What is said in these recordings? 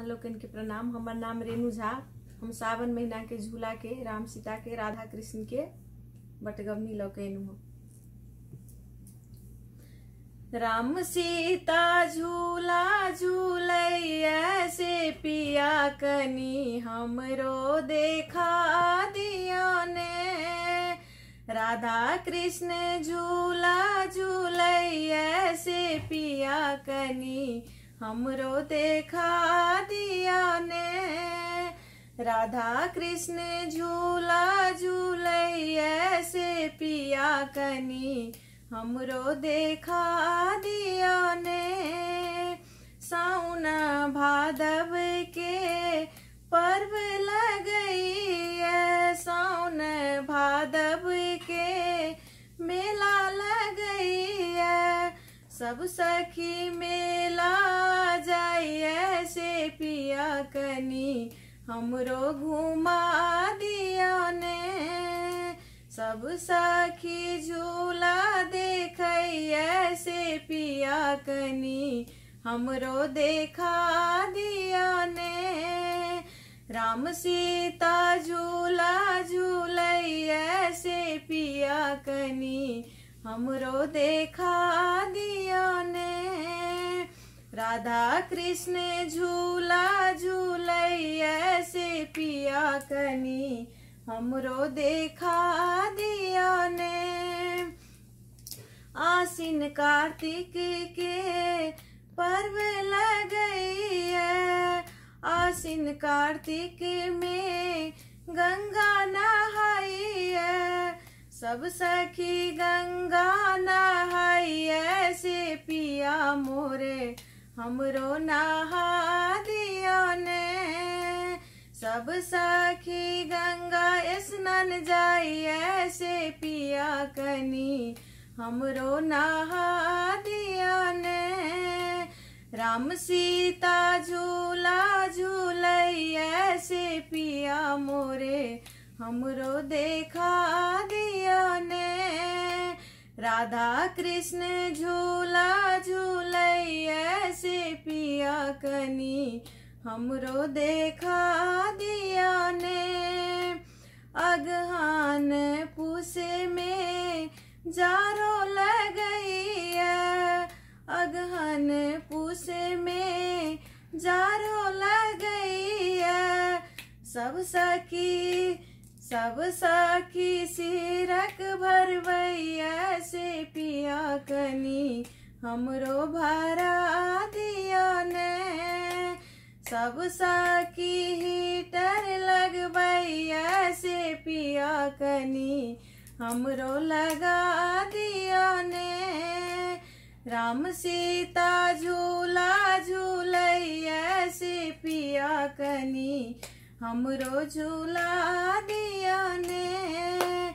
लोगन के प्रणाम। हमार नाम रेणु झा। हम सावन महीना के झूला के राम सीता के राधा कृष्ण के बटगवनी लौकेनु हो। राम सीता झूला झूलैया से पिया कनी हमरो देखा दिया ने। राधा कृष्ण झूला झूलैया से पिया कनी हमरो देखा दिया ने। राधा कृष्ण झूला झूलैया से पिया कनी हमरो देखा दिया ने। साउन भादव के पर्व लगैया, साउन भादव के मेला लगैया। सब सखी मेला जाइए से पिया कनी हमरो घुमा दिया ने। सब सखी झूला देखैया से पिया कनी हमरो देखा दिया ने। राम सीता झूला झूलैया से पिया कनी हमरो देखा दिया ने। राधा कृष्ण झूला झूलैया से पिया कनी हमरो देखा दिया ने। आसिन कार्तिक के पर्व लगैया, आसिन कार्तिक में गंगा नहाइया। सब सखी गंगा नहाइया से पिया मोरे हमरो नहा दिया ने। सब सखी गंगा स्नान जाइए से पिया कनी हमरो नहा दिया ने। राम सीता झूला झूलैया से पिया मोरे हमरो देखा दिया ने। राधा कृष्ण झूला झूलैया से पिया कनी हमरो देखा दिया ने। अगहन पूसे में जारो लगैया, अगहन पूसे में जारो लगैया। सब सखी सिरक भरवैया से पिया कनी हमरो भरा दिया ने। सब सखी हीटर लगवैया से पिया कनी हमरो लगा दिया ने। राम सीता झूला झूलैया से पिया कनी हमरो झूला दिया ने।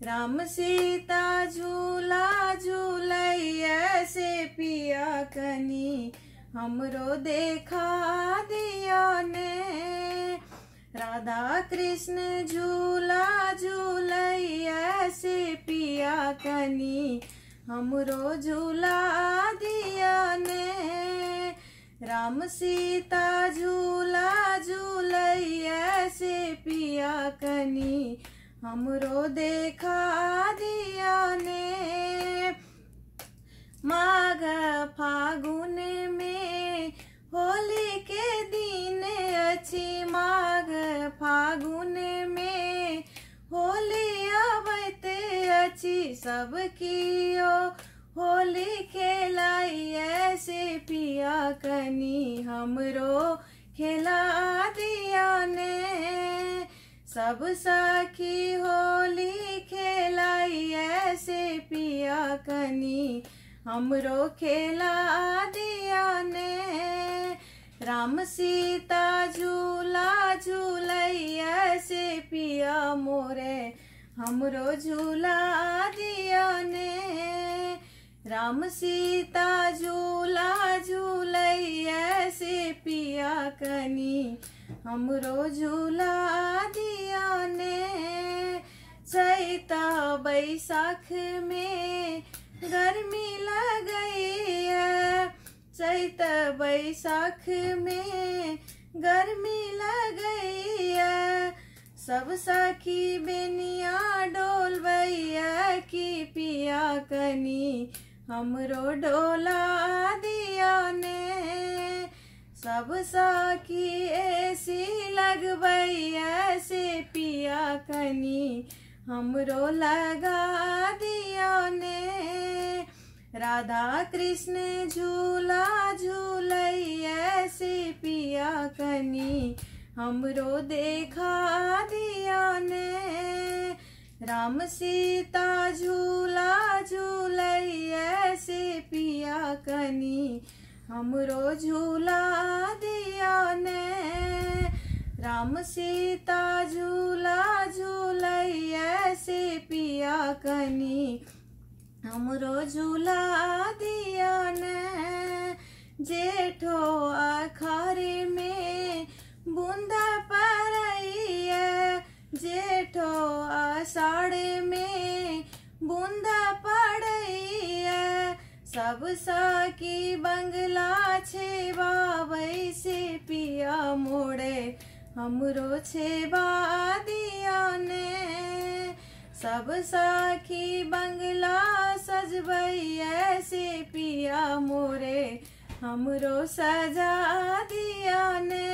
राम सीता झूला झूलैया से पिया कनी हमरो देखा दिया ने। राधा कृष्ण झूला झूलैया से पिया कनी हमरो झूला दिया ने। राम सीता झूला झूलैया से पिया कनी हमरो देखा दिया ने। माघ फागुन में होली के दिन अच्छी, माघ फागुन में होली आवते अच्छी। सब कियो होली खेलाइया से पिया कनी हमरो खेला दिया ने। सब सखी होली खेलाइया से पिया कनी हमरो खेला दिया ने। राम सीता झूला झूलैया से पिया मोरे हमरो झूला दिया ने। राम सीता झूला झूलैया से पिया कनी हमरो झूला दिया ने। चैत बैसाख में गर्मी लगैया, चैत बैसाख में सब सखी बेनिया डोलवैया की पिया कनी हमरो डोला दिया ने। सब सखी ऐसी लगवैया से पिया कनी हमरो लगा दिया ने। राधा कृष्ण झूला झूलैया से पिया कनी हमरो देखा दिया ने। राम सीता झूला झूलैया से पिया कनी हमरो झूला दिया ने। राम सीता झूला झूलैया से पिया कनी हमरो झूला दिया ने। जेठो आखरी में बूंदा परैया, जेठो आषाढ़ में बूंदा पड़ैया। सब सखी बंगला छेबावै से पिया मोड़े हमरो छेबा दिया ने। सब सखी बंगला सजवैया से पिया मोरे हमरो सजा दिया ने।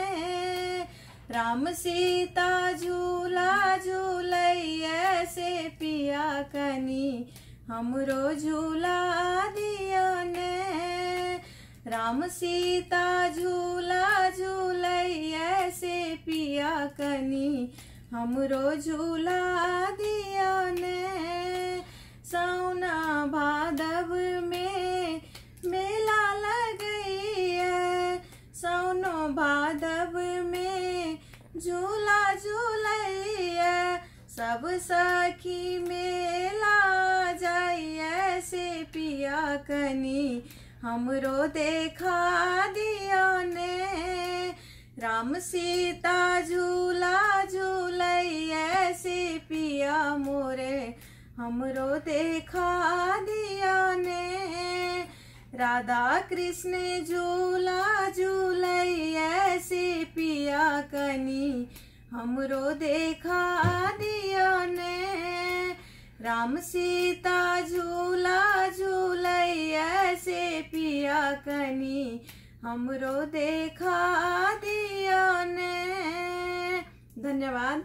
राम सीता झूला झूलैया से पिया कनी हमरो झूला दिया ने। राम सीता झूला झूलैया से पिया कनी हमरो झूला दिया ने। साउना भादव में मेला लगैया, साउनो भादव में झूला झूलैया। सब सखी मेला जाइया से पिया कनी हमरो देखा दिया ने। राम सीता झूला झूलैया से पिया मोरे हमरो देखा दिया ने। राधा कृष्ण झूला झूलैया से पिया कनी हमरो देखा दिया ने। राम सीता झूला झूलैया से पिया कनी हमरो देखा दिया ने। धन्यवाद।